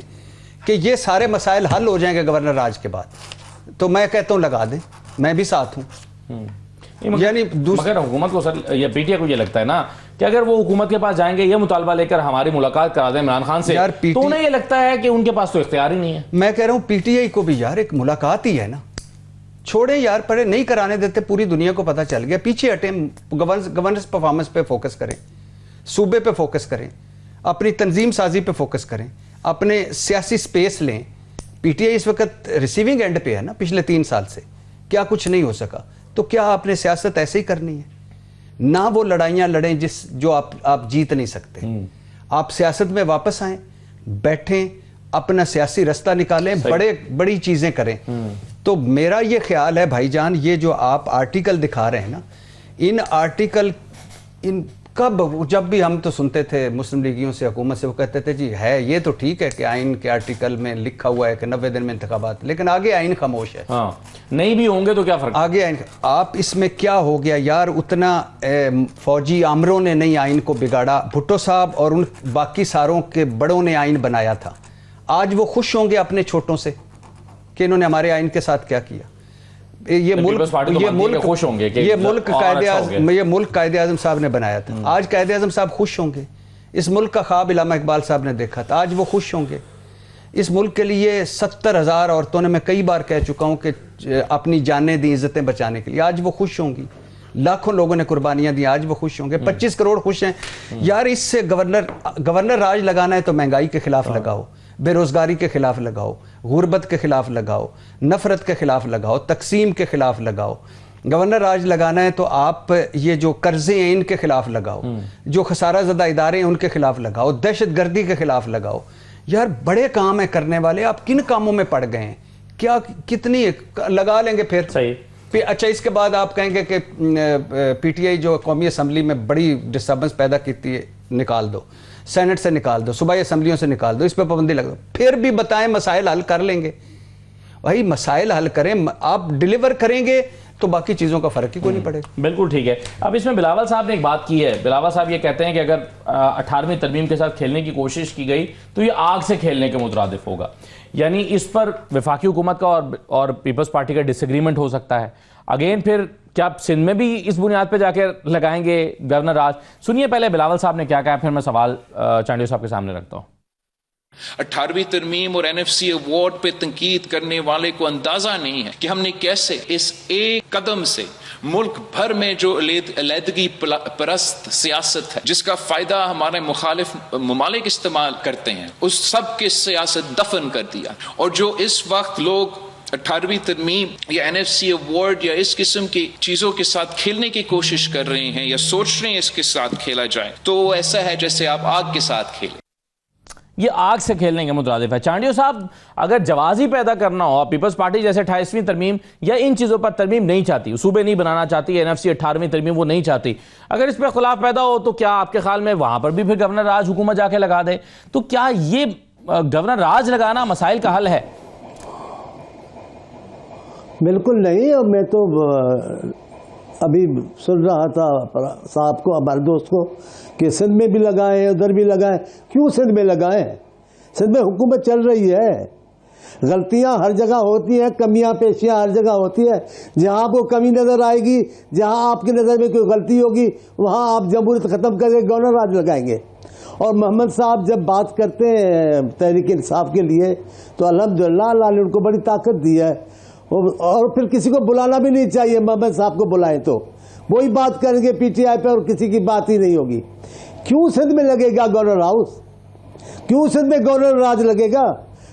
कि ये सारे मसाइल हल हो जाएंगे गवर्नर राज के बाद, तो मैं कहता हूं लगा दें, मैं भी साथ हूं। यानी मगर हुकूमत को सर, या पीटीआई को ये लगता है ना कि अगर वो हुकूमत के पास जाएंगे, ये मुतालबा लेकर हमारी मुलाकात करा दें इमरान खान से, तो उन्हें ये लगता है कि उनके पास तो इख्तियार ही नहीं है। मैं कह रहा हूं पीटीआई को भी यार एक मुलाकात ही है ना, छोड़े यार, परे नहीं कराने देते, पूरी दुनिया को पता चल गया, पीछे हटे, गवर्नेंस परफॉर्मेंस पे फोकस करें, सूबे पे फोकस करें, अपनी तंजीम साजी पे फोकस करें, अपने सियासी स्पेस लें। पीटीआई इस वक्त रिसीविंग एंड पे है ना, पिछले 3 साल से क्या कुछ नहीं हो सका, तो क्या आपने सियासत ऐसे ही करनी है? ना वो लड़ाइयां लड़ें जो आप जीत नहीं सकते। आप सियासत में वापस आएं, बैठें, अपना सियासी रास्ता निकालें, बड़ी चीजें करें। तो मेरा ये ख्याल है भाईजान, ये जो आप आर्टिकल दिखा रहे हैं ना, इन आर्टिकल जब भी हम तो सुनते थे मुस्लिम लीगियों से, हुकूमत से, वो कहते थे जी है ये तो ठीक है कि आइन के आर्टिकल में लिखा हुआ है कि 90 दिन में इंतखाबात, लेकिन आगे आइन खामोश है। हाँ, नहीं भी होंगे तो क्या फर्क? आगे आइन, आप इसमें क्या हो गया यार, उतना फौजी आमरों ने नहीं आइन को बिगाड़ा, भुट्टो साहब और उन बाकी सारों के बड़ों ने आइन बनाया था। आज वो खुश होंगे अपने छोटों से कि इन्होंने हमारे आइन के साथ क्या किया। ये मुल्क खुश होंगे कि ये मुल्क कायदे आज़म साहब ने बनाया था। आज कायदे आज़म साहब खुश होंगे। इस मुल्क का ख्वाब इलामा इकबाल साहब ने देखा था, आज वो खुश होंगे। इस मुल्क के लिए 70,000 औरतों ने, मैं कई बार कह चुका हूं कि अपनी जानें दी इज्जतें बचाने के लिए, आज वो खुश होंगी। लाखों लोगों ने कुर्बानियां दी, आज वो खुश होंगे। 25 करोड़ खुश हैं यार। इससे गवर्नर राज लगाना है तो महंगाई के खिलाफ लगाओ, बेरोजगारी के खिलाफ लगाओ, गुर्बत के खिलाफ लगाओ, नफरत के खिलाफ लगाओ, तकसीम के खिलाफ लगाओ। गवर्नर राज लगाना है तो आप ये जो कर्जे हैं इनके खिलाफ लगाओ, जो खसारा ज़दा इदारे हैं उनके खिलाफ लगाओ, दहशत गर्दी के खिलाफ लगाओ। यार बड़े काम है करने वाले, आप किन कामों में पड़ गए हैं? क्या कितनी लगा लेंगे फिर सही। फिर अच्छा इसके बाद आप कहेंगे कि पीटीआई जो कौमी असम्बली में बड़ी डिस्टर्बेंस पैदा की है निकाल दो, सेनेट से निकाल दो, सूबाई असम्बलियों से निकाल दो, इस पर पाबंदी लगा दो। फिर भी बताएं मसाइल हल कर लेंगे। भाई मसाइल हल करें, आप डिलीवर करेंगे तो बाकी चीज़ों का फर्क ही कोई नहीं पड़ेगा। बिल्कुल ठीक है। अब इसमें बिलावल साहब ने एक बात की है। बिलावल साहब ये कहते हैं कि अगर 18वीं तरमीम के साथ खेलने की कोशिश की गई तो ये आग से खेलने के मुतरादिफ होगा। यानी इस पर वफाकी हुकूमत का और पीपल्स पार्टी का डिसएग्रीमेंट हो सकता है। अगेन फिर क्या सिंध में भी इस बुनियाद पर जाकर लगाएंगे गवर्नर राज? सुनिए पहले बिलावल साहब ने क्या कहा, फिर मैं सवाल चांडियो साहब के सामने रखता हूँ। 18वीं तरमीम और NFC अवार्ड पे तनकीद करने वाले को अंदाजा नहीं है कि हमने कैसे इस एक कदम से मुल्क भर में जो अलहदगी परस्त सियासत है जिसका फायदा हमारे मुखालिफ ममालिक इस्तेमाल करते हैं, उस सब की सियासत दफन कर दिया। और जो इस वक्त लोग 18वीं तरमीम या NFC अवार्ड या इस किस्म की चीजों के साथ खेलने की कोशिश कर रहे हैं या सोच रहे हैं इसके साथ खेला जाए, तो ऐसा है जैसे आप आग के साथ खेलें। ये आग से खेलने के मुतरादिफ है। चांडियो साहब, अगर जवाब ही पैदा करना हो, पीपल्स पार्टी जैसे 28वीं तरमीम या इन चीज़ों पर तरमीम नहीं चाहती, सूबे नहीं बनाना चाहती, NFC 18वीं तरमीम वो नहीं चाहती, अगर इस पर खुलाफ पैदा हो तो क्या आपके ख्याल में वहां पर भी फिर गवर्नर राज हुकूमत जाके लगा दे? तो क्या ये गवर्नर राज लगाना मसाइल का हल है? बिल्कुल नहीं। और मैं तो अभी सुन रहा था साहब को, हमारे दोस्त को, कि सिंध में भी लगाएं, उधर भी लगाएं। क्यों सिंध में लगाएं? सिंध में हुकूमत चल रही है। गलतियां हर जगह होती हैं, कमियां पेशियां हर जगह होती है। जहां आपको कमी नजर आएगी, जहां आपकी नज़र में कोई गलती होगी, वहां आप जमहूरियत ख़त्म करके गवर्नर राज लगाएंगे। और मोहम्मद साहब जब बात करते हैं तहरीक इंसाफ के लिए, तो अल्हम्दुलिल्लाह अल्लाह ने उनको बड़ी ताकत दी है। और फिर किसी को बुलाना भी नहीं चाहिए। मोहम्मद साहब को बुलाएं तो वही बात करेंगे PTI पे और किसी की बात ही नहीं होगी। क्यों सिंध में लगेगा गवर्नर हाउस? क्यों सिंध में गवर्नर राज लगेगा?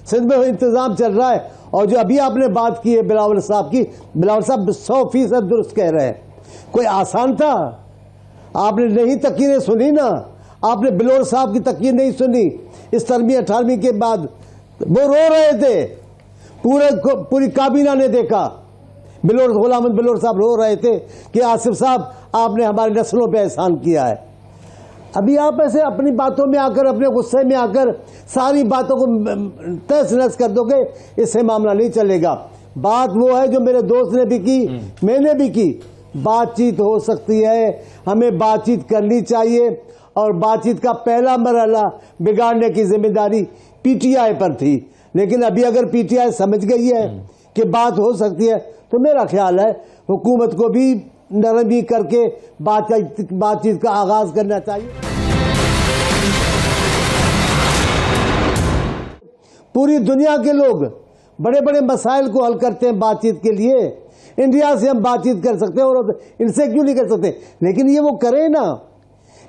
सिंध में इंतजाम चल रहा है। और जो अभी आपने बात की है बिलावल साहब की, बिलावल साहब 100% दुरुस्त कह रहे हैं। कोई आसान था आपने नहीं तकीरें सुनी ना, आपने बिलोर साहब की तकीर नहीं सुनी। इस 18वीं के बाद वो रो रहे थे, पूरी काबीना ने देखा, गुलाम अहमद बिलोर साहब रो रहे थे कि आसिफ साहब आपने हमारी नस्लों पे एहसान किया है। अभी आप ऐसे अपनी बातों में आकर, अपने गुस्से में आकर सारी बातों को तहस नहस कर दोगे, इससे मामला नहीं चलेगा। बात वो है जो मेरे दोस्त ने भी की, मैंने भी की, बातचीत हो सकती है, हमें बातचीत करनी चाहिए, और बातचीत का पहला मरहला बिगाड़ने की जिम्मेदारी पीटीआई पर थी। लेकिन अभी अगर पीटीआई समझ गई है कि बात हो सकती है, तो मेरा ख्याल है हुकूमत को भी नरमी करके बातचीत का आगाज करना चाहिए। पूरी दुनिया के लोग बड़े बड़े मसाइल को हल करते हैं बातचीत के लिए। इंडिया से हम बातचीत कर सकते हैं और इनसे क्यों नहीं कर सकते? लेकिन ये वो करें ना,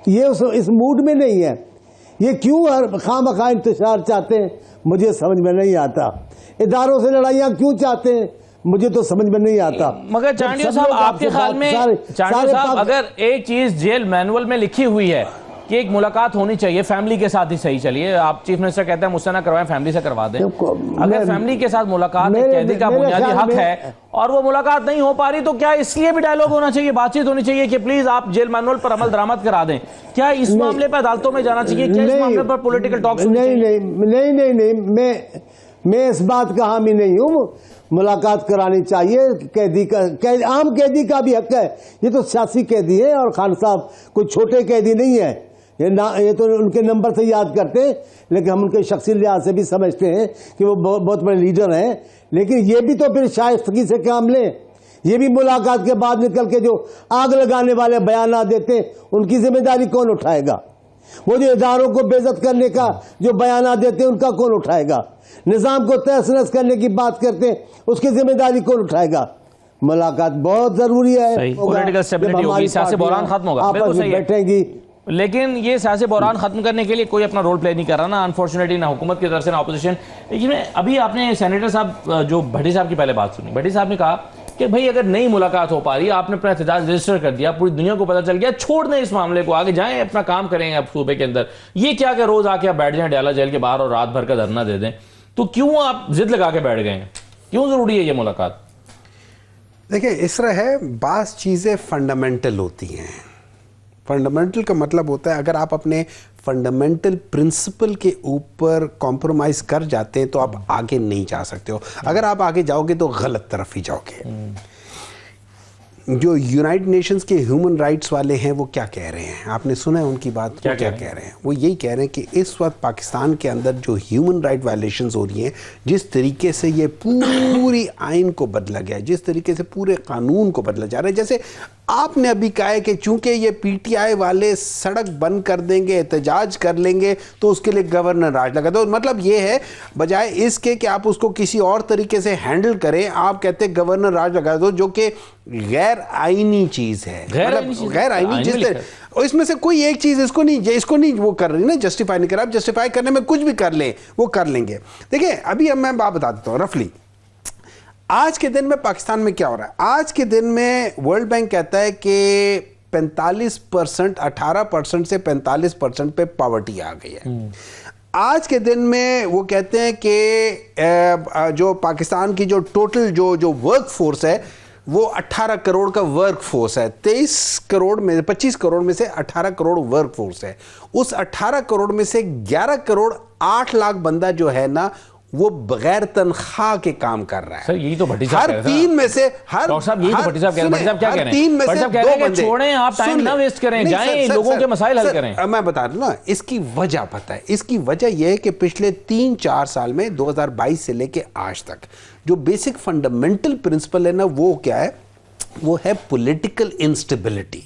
ये इस मूड में नहीं है। ये क्यों खामखा इंतशार चाहते हैं, मुझे समझ में नहीं आता। इदारों से लड़ाइयां क्यों चाहते हैं, मुझे तो समझ में नहीं आता। मगर चांडियो साहब, आपके ख्याल में चांडियो साहब, अगर एक चीज जेल मैनुअल में लिखी हुई है कि एक मुलाकात होनी चाहिए, फैमिली के साथ ही सही चलिए, आप चीफ मिनिस्टर कहते हैं मुझसे ना करवाएं, फैमिली से करवा दें। अगर फैमिली के साथ मुलाकात एक कैदी का बुनियादी हक है और वो मुलाकात नहीं हो पा रही, तो क्या इसलिए भी डायलॉग होना चाहिए, बातचीत होनी चाहिए कि प्लीज आप जेल मैनुअल पर अमल दरामद करा दें? क्या इस मामले पर अदालतों में जाना चाहिए? क्या इस मामले पर पॉलिटिकल टॉक्स? नहीं, मैं इस बात का हामी नहीं हूं। मुलाकात करानी चाहिए, आम कैदी का भी हक है। ये तो सियासी कैदी है और खान साहब कोई छोटे कैदी नहीं है। ये तो उनके नंबर से याद करते हैं, लेकिन हम उनके शख्सी लिहाज से भी समझते हैं कि वो बहुत बड़े लीडर हैं। लेकिन ये भी तो फिर शाइस्तगी से काम लें। ये भी मुलाकात के बाद निकल के जो आग लगाने वाले बयान देते, उनकी जिम्मेदारी कौन उठाएगा? वो जो इदारों को बेइज्जत करने का जो बयान देते हैं, उनका कौन उठाएगा? निजाम को तहस नहस करने की बात करते हैं, उसकी जिम्मेदारी कौन उठाएगा? मुलाकात बहुत जरूरी है। पॉलिटिकल स्टेबिलिटी होगी, सियासी बहरान खत्म होगा, आपस में बैठेंगी। लेकिन ये सियासी बहरान खत्म करने के लिए कोई अपना रोल प्ले नहीं कर रहा ना, अनफॉर्चुनेटली, ना हुकूमत की तरफ से ना ऑपोजिशन। लेकिन अभी आपने सेनेटर साहब, जो भट्टी साहब की पहले बात सुनी, भट्टी साहब ने कहा कि भाई अगर नई मुलाकात हो पा रही, आपने अपना एहतजाज रजिस्टर कर दिया, पूरी दुनिया को पता चल गया, छोड़ दें इस मामले को, आगे जाएं, अपना काम करेंगे आप सूबे के अंदर। ये क्या कि रोज आके आप बैठ जाएं डयाला जेल के बाहर और रात भर का धरना दे दें? तो क्यों आप जिद लगा के बैठ गए? क्यों जरूरी है ये मुलाकात? देखिए, इस तरह है, बास चीजें फंडामेंटल होती हैं। फंडामेंटल का मतलब होता है अगर आप अपने फंडामेंटल प्रिंसिपल के ऊपर कॉम्प्रोमाइज कर जाते हैं तो आप आगे नहीं जा सकते हो। अगर आप आगे जाओगे तो गलत तरफ ही जाओगे। जो यूनाइटेड नेशंस के ह्यूमन राइट्स वाले हैं वो क्या कह रहे हैं, आपने सुना है उनकी बात? क्या कह रहे हैं? वो यही कह रहे हैं कि इस वक्त पाकिस्तान के अंदर जो ह्यूमन राइट वायलेशंस हो रही हैं, जिस तरीके से ये पूरी आइन को बदला गया है, जिस तरीके से पूरे कानून को बदला जा रहा है, जैसे आपने अभी कहा है कि चूंकि ये पीटीआई वाले सड़क बंद कर देंगे, एहतजाज कर लेंगे, तो उसके लिए गवर्नर राज लगा दो। मतलब ये है, बजाय इसके कि आप उसको किसी और तरीके से हैंडल करें, आप कहते हैं गवर्नर राज लगा दो, जो कि गैर आईनी चीज है। गैर आईनी चीज, और इसमें से कोई एक चीज इसको नहीं वो कर रही ना, जस्टिफाई नहीं कर। आप जस्टिफाई करने में कुछ भी कर लें, वो कर लेंगे। देखिए, अभी अब मैं बात बता देता हूँ रफली। आज के दिन में पाकिस्तान में क्या हो रहा है? आज के दिन में वर्ल्ड बैंक कहता है कि 45%, 18% से 45% पे पॉवर्टी आ गई है। आज के दिन में वो कहते हैं कि जो पाकिस्तान की जो टोटल जो वर्क फोर्स है, वो 18 करोड़ का वर्क फोर्स है। 25 करोड़ में से 18 करोड़ वर्क फोर्स है। उस 18 करोड़ में से 11 करोड़ 8 लाख बंदा जो है ना, वो बगैर तनख्वाह के काम कर रहा है। सर, यही तो भट्टी साहब हर तीन में से डॉक्टर साहब, यही तो भट्टी साहब कह रहे हैं। भट्टी साहब क्या कह रहे हैं? भट्टी साहब कह रहे हैं कि छोड़ें, आप टाइम ना वेस्ट करें, जाएं, लोगों के मसाइल हल करें। मैं बता दूं ना, इसकी वजह पता है। इसकी वजह यह है कि पिछले 3-4 साल में 2022 से लेके आज तक जो बेसिक फंडामेंटल प्रिंसिपल है ना, वो क्या है? वो है पॉलिटिकल इंस्टेबिलिटी।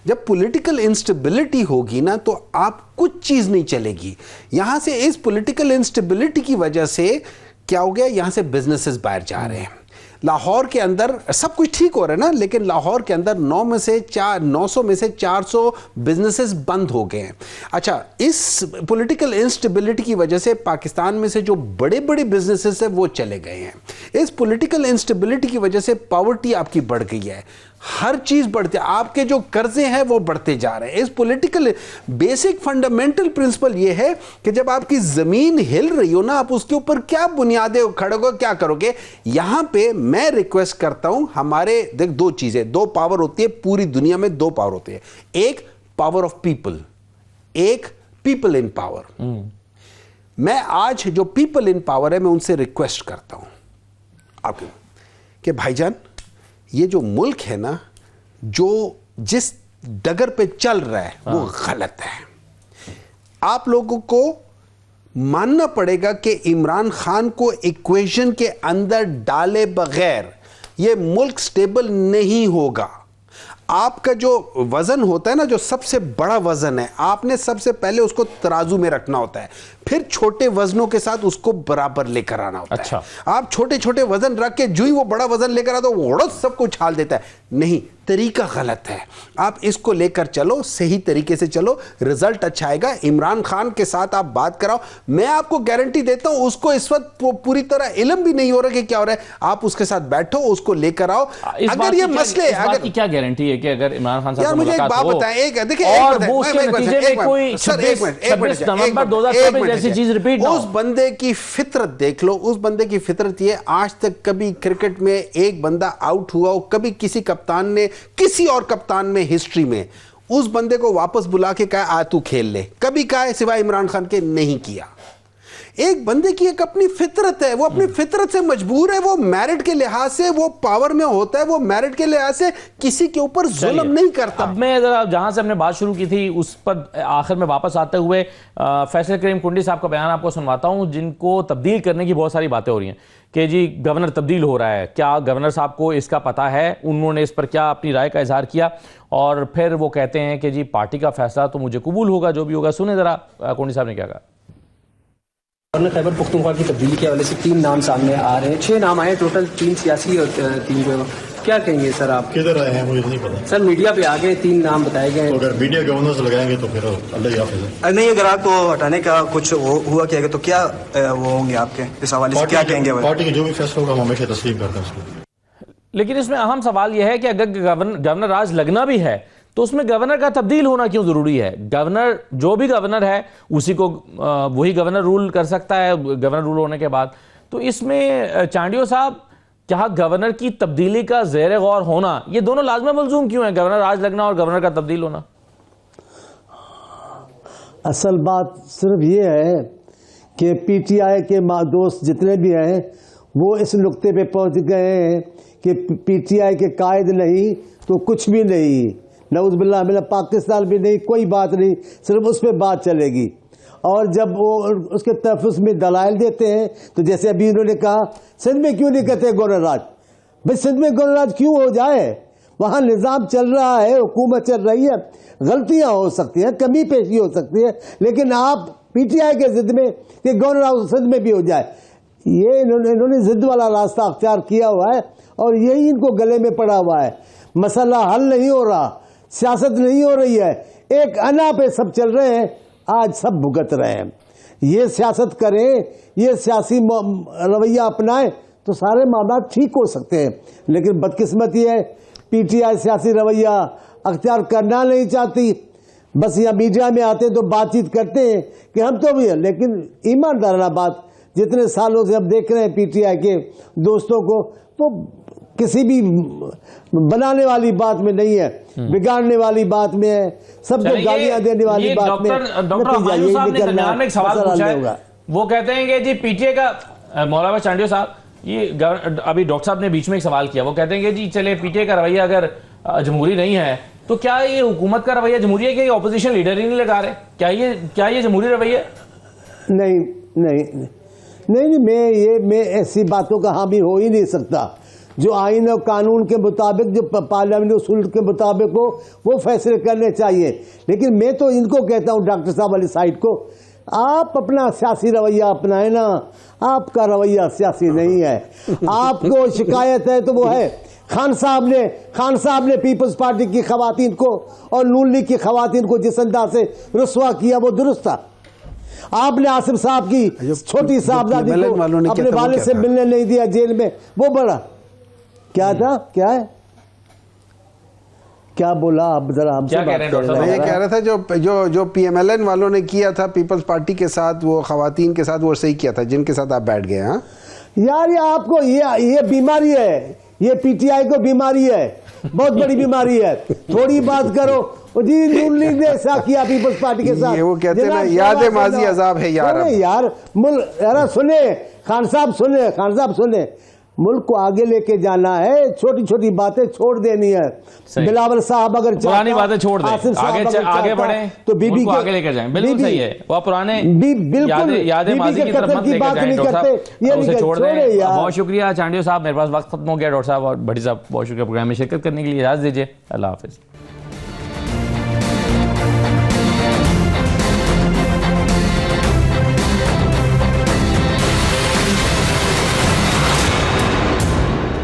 जब पॉलिटिकल इंस्टेबिलिटी होगी ना, तो आप कुछ चीज नहीं चलेगी। यहां से इस पॉलिटिकल इंस्टेबिलिटी की वजह से क्या हो गया, यहां से बिजनेसेस बाहर जा रहे हैं। लाहौर के अंदर सब कुछ ठीक हो रहा है ना, लेकिन लाहौर के अंदर 900 में से 400 बिजनेसेस बंद हो गए हैं। अच्छा, इस पॉलिटिकल इंस्टेबिलिटी की वजह से पाकिस्तान में से जो बड़े बड़े बिजनेसेस है वो चले गए हैं। इस पॉलिटिकल इंस्टेबिलिटी की वजह से पॉवर्टी आपकी बढ़ गई है। हर चीज बढ़ती है, आपके जो कर्जे हैं वो बढ़ते जा रहे हैं। इस पॉलिटिकल बेसिक फंडामेंटल प्रिंसिपल ये है कि जब आपकी जमीन हिल रही हो ना, आप उसके ऊपर क्या बुनियादें खड़ोगे, क्या करोगे। यहां पे मैं रिक्वेस्ट करता हूं, हमारे देख दो चीजें, दो पावर होती है पूरी दुनिया में, दो पावर होती है, एक पावर ऑफ पीपल, एक पीपल इन पावर। मैं आज जो पीपल इन पावर है, मैं उनसे रिक्वेस्ट करता हूं आपके कि भाईजान, ये जो मुल्क है ना, जो जिस डगर पे चल रहा है वो गलत है। आप लोगों को मानना पड़ेगा कि इमरान खान को इक्वेशन के अंदर डाले बगैर ये मुल्क स्टेबल नहीं होगा। आपका जो वजन होता है ना, जो सबसे बड़ा वजन है, आपने सबसे पहले उसको तराजू में रखना होता है, फिर छोटे वजनों के साथ उसको बराबर लेकर आना होता है। आप छोटे छोटे वजन रख के जो ही वो बड़ा वजन लेकर आता है, वो सबको उछाल देता है। नहीं, तरीका गलत है। आप इसको लेकर चलो, सही तरीके से चलो, रिजल्ट अच्छा आएगा। इमरान खान के साथ आप बात कराओ, मैं आपको गारंटी देता हूं, उसको इस वक्त पूरी तरह इल्म भी नहीं हो रहा कि क्या हो रहा है। आप उसके साथ बैठो, उसको लेकर आओ। अगर ये मसले, अगर क्या गारंटी है कि अगर इमरान खान साहब, मुझे एक बात बताएं, एक देखिए, उस बंदे की फितरत देख लो, उस बंदे की फितरत ये, आज तक कभी क्रिकेट में एक बंदा आउट हुआ हो, कभी किसी कप्तान ने, किसी और कप्तान में हिस्ट्री में उस बंदे को वापस बुला के कहा आ तू खेल ले, कभी कहा है सिवाय इमरान खान के नहीं किया। एक बंदे की एक अपनी फितरत है, वो अपनी फितरत से मजबूर है, वो मेरिट के लिहाज से वो पावर में होता है, वो मेरिट के लिहाज से किसी के ऊपर जुल्म नहीं करता। अब मैं जहां से हमने बात शुरू की थी उस पर आखिर में वापस आते हुए फैसल करीम कुंडी साहब का बयान आपको सुनवाता हूं, जिनको तब्दील करने की बहुत सारी बातें हो रही हैं कि जी गवर्नर तब्दील हो रहा है। क्या गवर्नर साहब को इसका पता है? उन्होंने इस पर क्या अपनी राय का इजहार किया? और फिर वो कहते हैं कि जी पार्टी का फैसला तो मुझे कबूल होगा, जो भी होगा। सुने जरा कुंडी साहब ने क्या कहा। गवर्नर खैबर पख्तूनख्वा की तब्दीली के हवाले से 3 नाम सामने आ रहे हैं, 6 नाम आए टोटल, 3 सियासी और 3 जो, क्या कहेंगे सर आप? किधर आए हैं मुझे नहीं पता सर, मीडिया पे आ गए, 3 नाम बताए गए। तो अगर मीडिया गवर्नर से लगाएंगे तो फिर अल्लाह ही हाफिज़ है। नहीं, अगर आपको हटाने का कुछ हुआ क्या तो क्या वो होंगे आपके इस हवाले से, क्या कहेंगे? पार्टी के जो भी फैसला होगा हम हमेशा तस्लीम करते हैं उसको। लेकिन इसमें अहम सवाल यह है कि अगर गवर्नर राज लगना भी है तो उसमें गवर्नर का तब्दील होना क्यों जरूरी है? गवर्नर, जो भी गवर्नर है उसी को वही गवर्नर रूल कर सकता है गवर्नर रूल होने के बाद। तो इसमें चांडियो साहब, क्या गवर्नर की तब्दीली का ज़ेर गौर होना, ये दोनों लाजमी मलजूम क्यों है? गवर्नर राज लगना और गवर्नर का तब्दील होना। असल बात सिर्फ ये है कि पीटीआई के दोस्त जितने भी हैं वो इस नुक्ते पे पहुंच गए हैं कि पीटीआई के कायद नहीं तो कुछ भी नहीं, नऊज़ बिल्लाह, पाकिस्तान भी नहीं, कोई बात नहीं, सिर्फ उस पर बात चलेगी। और जब वो उसके तहफ़्फ़ुज़ में दलाइल देते हैं, तो जैसे अभी उन्होंने कहा सिंध में क्यों नहीं कहते गवर्नर राज? भाई सिंध में गवर्नर राज क्यों हो जाए? वहाँ निज़ाम चल रहा है, हुकूमत चल रही है, गलतियाँ हो सकती हैं, कमी पेशी हो सकती है, लेकिन आप पीटीआई के ज़िद में कि गवर्नर राज सिंध में भी हो जाए, ये इन्होंने ज़िद वाला रास्ता अख्तियार किया हुआ है और यही इनको गले में पड़ा हुआ है। मसला हल नहीं हो रहा, सियासत नहीं हो रही है, एक अना पे सब चल रहे हैं, आज सब भुगत रहे हैं। ये सियासत करें, ये सियासी रवैया अपनाएं तो सारे मामला ठीक हो सकते हैं, लेकिन बदकिस्मती है पीटीआई सियासी रवैया अख्तियार करना नहीं चाहती। बस यहाँ मीडिया में आते तो बातचीत करते हैं कि हम तो भी हैं, लेकिन ईमानदाराना बात, जितने सालों से हम देख रहे हैं पीटीआई के दोस्तों को, तो किसी भी बनाने वाली बात में नहीं है, बिगाड़ने वाली बात में है, सबको गालियां देने वाली बात में। डॉक्टर हुमायूं साहब ने दरमियान में एक सवाल पूछा है, वो कहते हैं कि जी पीटीआई का, मौलाना चांडियो साहब, ये अभी डॉक्टर साहब ने बीच में एक सवाल किया, वो कहते हैं कि जी चले पीटीआई का रवैया अगर जमहूरी नहीं है तो क्या ये हुकूमत का रवैया जमहूरी है? कि ऑपोजिशन लीडर ही नहीं लगा रहे? क्या ये जमहूरी रवैया? नहीं, मैं ऐसी बातों का हामी हो ही नहीं सकता। जो आइन और कानून के मुताबिक, जो पार्लियामेंट उसूल के मुताबिक हो, वो फैसले करने चाहिए। लेकिन मैं तो इनको कहता हूँ, डॉक्टर साहब वाली साइड को, आप अपना सियासी रवैया अपनाए ना, आपका रवैया सियासी नहीं है। आपको शिकायत है तो वो है खान साहब ने पीपल्स पार्टी की खवातीन को और नून लीग की खवातीन को जिस अंदाज से रुस्वा किया वो दुरुस्त था। आपने आसिफ साहब की छोटी साहबजादी को अपने वाले से मिलने नहीं दिया जेल में, वो बड़ा क्या था? क्या है क्या बोला आप जरा हमसे क्या कह रहे हैं डॉक्टर साहब? मैं ये कह रहा था जो PMLN वालों ने किया था पीपल्स पार्टी के साथ, वो खवातीन के साथ, वो सही किया था जिनके साथ आप बैठ गए। हाँ यार, ये आपको ये बीमारी है, ये PTI को बीमारी है, बहुत बड़ी बीमारी है। थोड़ी बात करो जी, नून लीग ने ऐसा किया पीपल्स पार्टी के साथ। ये वो कहते हैं ना, याद माजी अजाब है यार। यार सुने खान साहब सुने, मुल्क को आगे लेके जाना है, छोटी छोटी बातें छोड़ देनी है। बिलावल साहब अगर पुरानी बातें छोड़ दें, आगे बढ़े तो बीबी को आगे लेकर जाएं। बिल्कुल सही है, वो पुराने यादें माजी की तरफ मत लेकर जाएं। डॉक्टर साहब उसे छोड़ दें। बहुत शुक्रिया चांडियो साहब, मेरे पास वक्त खत्म हो गया। डॉक्टर साहब और भट्टी साहब बहुत शुक्रिया प्रोग्राम में शिरकत करने के लिए। इजाजत दीजिए, अल्लाह हाफिज।